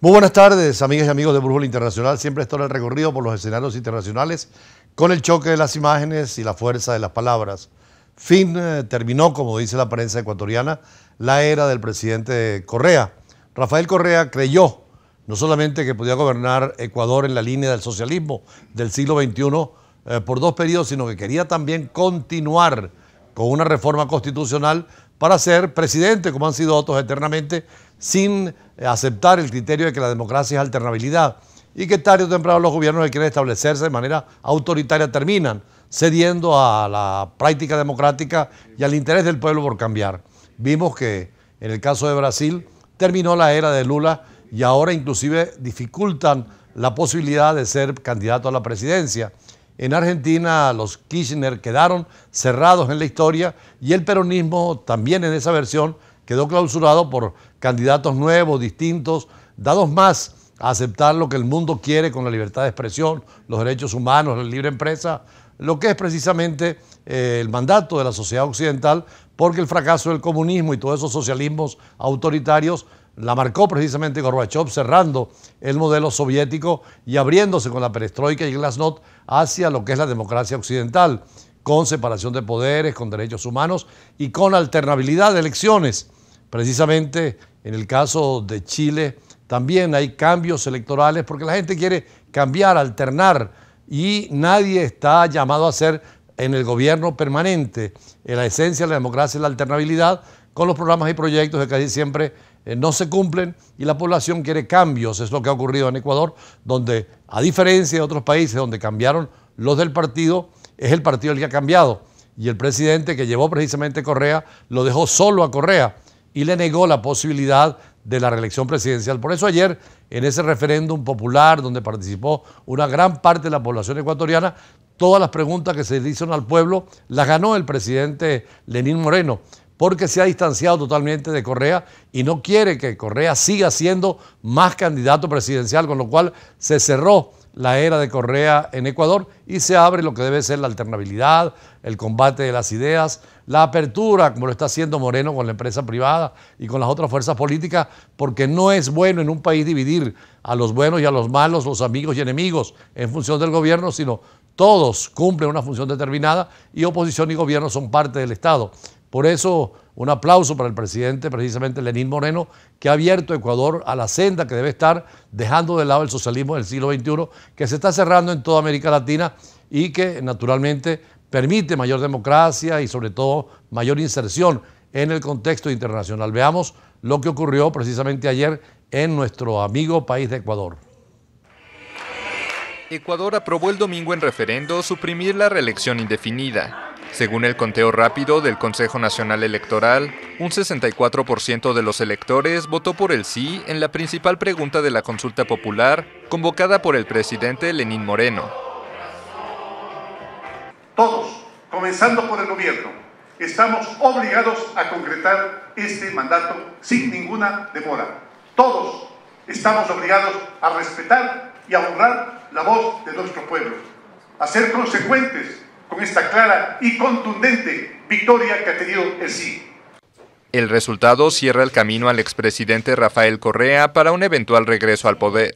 Muy buenas tardes, amigas y amigos de Brújula Internacional. Siempre estoy en el recorrido por los escenarios internacionales con el choque de las imágenes y la fuerza de las palabras. Terminó, como dice la prensa ecuatoriana, la era del presidente Correa. Rafael Correa creyó no solamente que podía gobernar Ecuador en la línea del socialismo del siglo XXI por 2 periodos, sino que quería también continuar con una reforma constitucional para ser presidente, como han sido otros eternamente, sin aceptar el criterio de que la democracia es alternabilidad y que tarde o temprano los gobiernos que quieren establecerse de manera autoritaria terminan cediendo a la práctica democrática y al interés del pueblo por cambiar. Vimos que en el caso de Brasil terminó la era de Lula y ahora inclusive dificultan la posibilidad de ser candidato a la presidencia. En Argentina los Kirchner quedaron cerrados en la historia y el peronismo también en esa versión quedó clausurado por candidatos nuevos, distintos, dados más a aceptar lo que el mundo quiere con la libertad de expresión, los derechos humanos, la libre empresa, lo que es precisamente el mandato de la sociedad occidental, porque el fracaso del comunismo y todos esos socialismos autoritarios la marcó precisamente Gorbachev, cerrando el modelo soviético y abriéndose con la perestroika y glasnost hacia lo que es la democracia occidental, con separación de poderes, con derechos humanos y con alternabilidad de elecciones. Precisamente en el caso de Chile también hay cambios electorales porque la gente quiere cambiar, alternar y nadie está llamado a ser en el gobierno permanente. En la esencia de la democracia es la alternabilidad con los programas y proyectos que casi siempre no se cumplen y la población quiere cambios. Es lo que ha ocurrido en Ecuador, donde a diferencia de otros países donde cambiaron los del partido, es el partido el que ha cambiado. Y el presidente que llevó precisamente Correa lo dejó solo a Correa y le negó la posibilidad de la reelección presidencial. Por eso ayer, en ese referéndum popular donde participó una gran parte de la población ecuatoriana, todas las preguntas que se le hicieron al pueblo las ganó el presidente Lenín Moreno, porque se ha distanciado totalmente de Correa y no quiere que Correa siga siendo más candidato presidencial, con lo cual se cerró la era de Correa en Ecuador y se abre lo que debe ser la alternabilidad, el combate de las ideas, la apertura, como lo está haciendo Moreno con la empresa privada y con las otras fuerzas políticas, porque no es bueno en un país dividir a los buenos y a los malos, los amigos y enemigos en función del gobierno, sino todos cumplen una función determinada y oposición y gobierno son parte del Estado. Por eso, un aplauso para el presidente, precisamente Lenín Moreno, que ha abierto Ecuador a la senda que debe estar, dejando de lado el socialismo del siglo XXI, que se está cerrando en toda América Latina y que naturalmente permite mayor democracia y sobre todo mayor inserción en el contexto internacional. Veamos lo que ocurrió precisamente ayer en nuestro amigo país de Ecuador. Ecuador aprobó el domingo en referendo suprimir la reelección indefinida. Según el conteo rápido del Consejo Nacional Electoral, un 64% de los electores votó por el sí en la principal pregunta de la consulta popular convocada por el presidente Lenín Moreno. Todos, comenzando por el gobierno, estamos obligados a concretar este mandato sin ninguna demora. Todos estamos obligados a respetar y a honrar la voz de nuestro pueblo, a ser consecuentes con esta clara y contundente victoria que ha tenido el sí. El resultado cierra el camino al expresidente Rafael Correa para un eventual regreso al poder.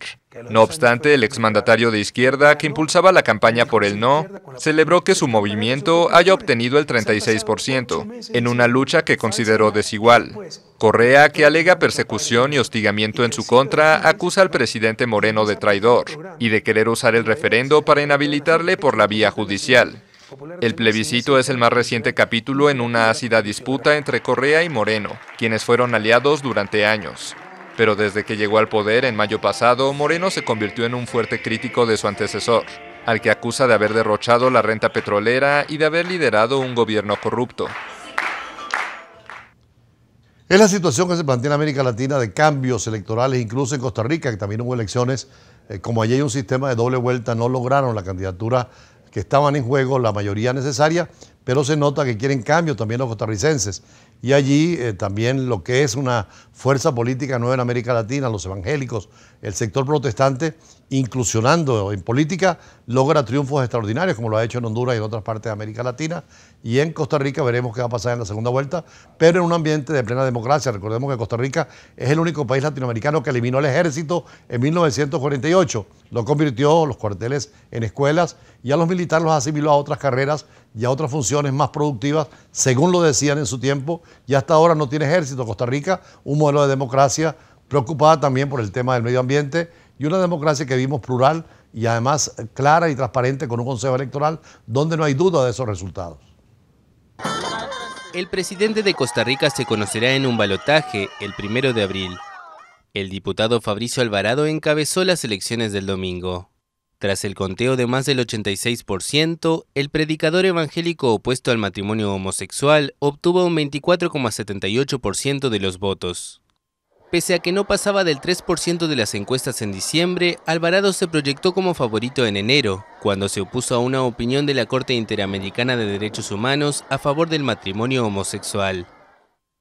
No obstante, el exmandatario de izquierda, que impulsaba la campaña por el no, celebró que su movimiento haya obtenido el 36%, en una lucha que consideró desigual. Correa, que alega persecución y hostigamiento en su contra, acusa al presidente Moreno de traidor y de querer usar el referendo para inhabilitarle por la vía judicial. El plebiscito es el más reciente capítulo en una ácida disputa entre Correa y Moreno, quienes fueron aliados durante años. Pero desde que llegó al poder en mayo pasado, Moreno se convirtió en un fuerte crítico de su antecesor, al que acusa de haber derrochado la renta petrolera y de haber liderado un gobierno corrupto. Es la situación que se plantea en América Latina de cambios electorales, incluso en Costa Rica, que también hubo elecciones, como allí hay un sistema de doble vuelta, no lograron la candidatura que estaban en juego, la mayoría necesaria, pero se nota que quieren cambio también los costarricenses. y allí también lo que es una fuerza política nueva en América Latina, los evangélicos, el sector protestante, inclusionando en política, logra triunfos extraordinarios, como lo ha hecho en Honduras y en otras partes de América Latina, y en Costa Rica veremos qué va a pasar en la segunda vuelta, pero en un ambiente de plena democracia. Recordemos que Costa Rica es el único país latinoamericano que eliminó el ejército en 1948, lo convirtió los cuarteles en escuelas y a los militares los asimiló a otras carreras y a otras funciones más productivas, según lo decían en su tiempo, y hasta ahora no tiene ejército. Costa Rica, un modelo de democracia preocupada también por el tema del medio ambiente y una democracia que vimos plural y además clara y transparente, con un consejo electoral donde no hay duda de esos resultados. El presidente de Costa Rica se conocerá en un balotaje el 1 de abril. El diputado Fabricio Alvarado encabezó las elecciones del domingo. Tras el conteo de más del 86%, el predicador evangélico opuesto al matrimonio homosexual obtuvo un 24,78% de los votos. Pese a que no pasaba del 3% de las encuestas en diciembre, Alvarado se proyectó como favorito en enero, cuando se opuso a una opinión de la Corte Interamericana de Derechos Humanos a favor del matrimonio homosexual.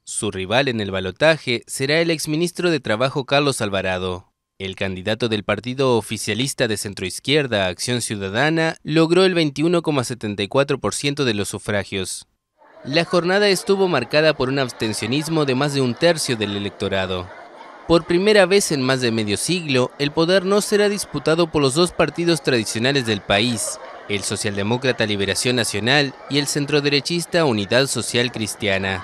Su rival en el balotaje será el exministro de Trabajo Carlos Alvarado. El candidato del partido oficialista de centroizquierda, Acción Ciudadana, logró el 21,74% de los sufragios. La jornada estuvo marcada por un abstencionismo de más de un tercio del electorado. Por primera vez en más de medio siglo, el poder no será disputado por los dos partidos tradicionales del país, el Socialdemócrata Liberación Nacional y el centroderechista Unidad Social Cristiana.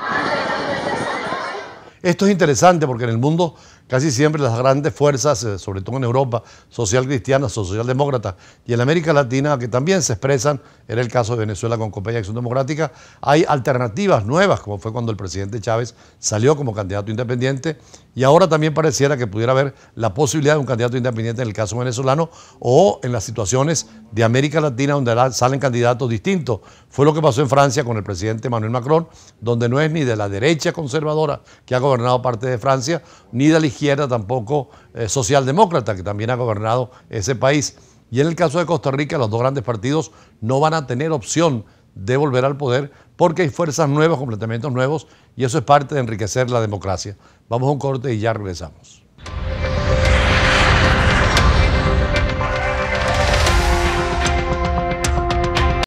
Esto es interesante porque en el mundo casi siempre las grandes fuerzas, sobre todo en Europa, social cristianas, socialdemócratas, y en América Latina, que también se expresan, era el caso de Venezuela con Compañía de Acción Democrática, hay alternativas nuevas, como fue cuando el presidente Chávez salió como candidato independiente, y ahora también pareciera que pudiera haber la posibilidad de un candidato independiente en el caso venezolano o en las situaciones de América Latina donde salen candidatos distintos. Fue lo que pasó en Francia con el presidente Emmanuel Macron, donde no es ni de la derecha conservadora que ha gobernado parte de Francia, ni de la izquierda tampoco socialdemócrata, que también ha gobernado ese país. Y en el caso de Costa Rica, los dos grandes partidos no van a tener opción de volver al poder porque hay fuerzas nuevas, completamientos nuevos, y eso es parte de enriquecer la democracia. Vamos a un corte y ya regresamos.